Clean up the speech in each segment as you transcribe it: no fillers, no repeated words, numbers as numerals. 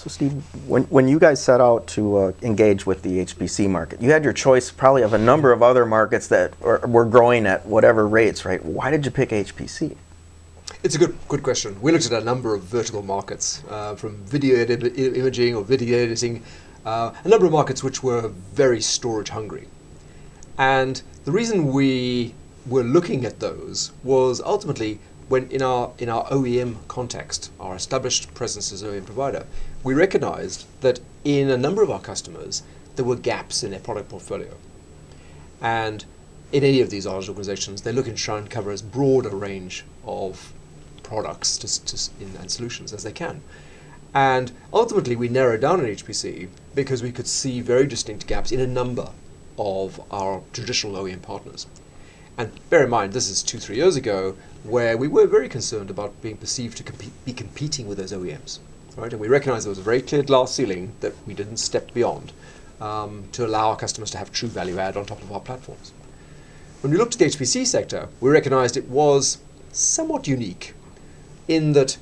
So Steve, when you guys set out to engage with the HPC market, you had your choice probably of a number of other markets that were growing at whatever rates, right? Why did you pick HPC? It's a good question. We looked at a number of vertical markets, from video imaging or video editing, a number of markets which were very storage hungry. And the reason we were looking at those was ultimately when in our OEM context, our established presence as OEM provider, we recognized that in a number of our customers, there were gaps in their product portfolio. And in any of these large organizations, they're looking to try and cover as broad a range of products and solutions as they can. And ultimately, we narrowed down on HPC because we could see very distinct gaps in a number of our traditional OEM partners. And bear in mind, this is 2-3 years ago, where we were very concerned about being perceived to be competing with those OEMs, right? And we recognized there was a very clear glass ceiling that we didn't step beyond to allow our customers to have true value add on top of our platforms. When we looked at the HPC sector, we recognized it was somewhat unique in that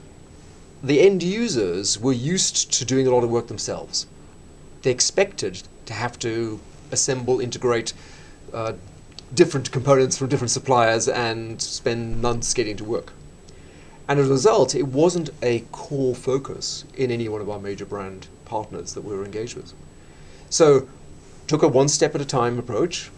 the end users were used to doing a lot of work themselves. They expected to have to assemble, integrate different components from different suppliers and spend months getting to work. And as a result, it wasn't a core focus in any one of our major brand partners that we were engaged with. So took a one step at a time approach,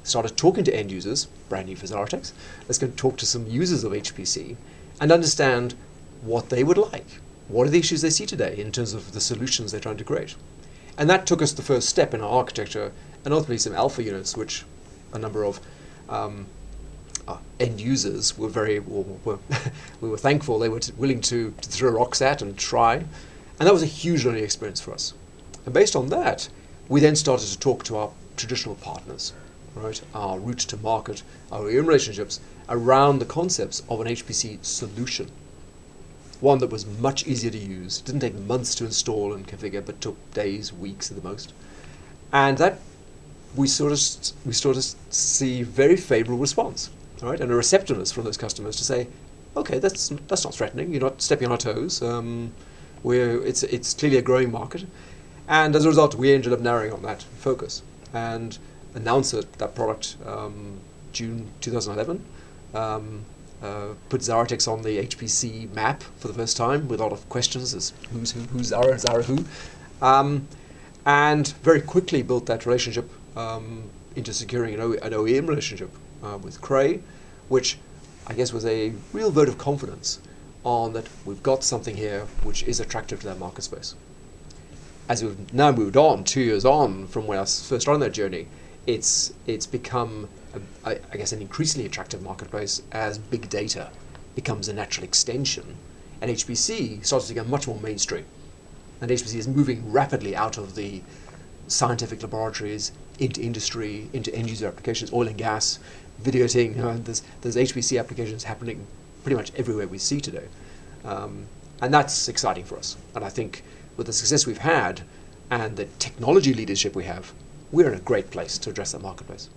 started talking to end users, brand new for Xyratex. Let's go talk to some users of HPC and understand what they would like. What are the issues they see today in terms of the solutions they're trying to create? And that took us the first step in our architecture and ultimately some alpha units, which a number of end users were we were thankful they were willing to throw rocks at and try. And that was a huge learning experience for us. And based on that, we then started to talk to our traditional partners, right? Our route to market, our OEM relationships around the concepts of an HPC solution. One that was much easier to use, didn't take months to install and configure, but took days, weeks at the most. And that we sort of see very favorable response, right? And a receptiveness from those customers to say, okay, that's not threatening. You're not stepping on our toes. It's clearly a growing market, and as a result, we ended up narrowing on that focus and announced that product June 2011. Put Xyratex on the HPC map for the first time with a lot of questions as who's Zara who, and very quickly built that relationship into securing an OEM relationship with Cray, which I guess was a real vote of confidence on that we've got something here which is attractive to that market space. As we've now moved on, 2 years on from when I first started that journey, it's become I guess an increasingly attractive marketplace as big data becomes a natural extension, and HPC starts to become much more mainstream. And HPC is moving rapidly out of the scientific laboratories into industry, into end user applications, oil and gas, video editing. There's HPC applications happening pretty much everywhere we see today, and that's exciting for us. And I think with the success we've had and the technology leadership we have, we're in a great place to address that marketplace.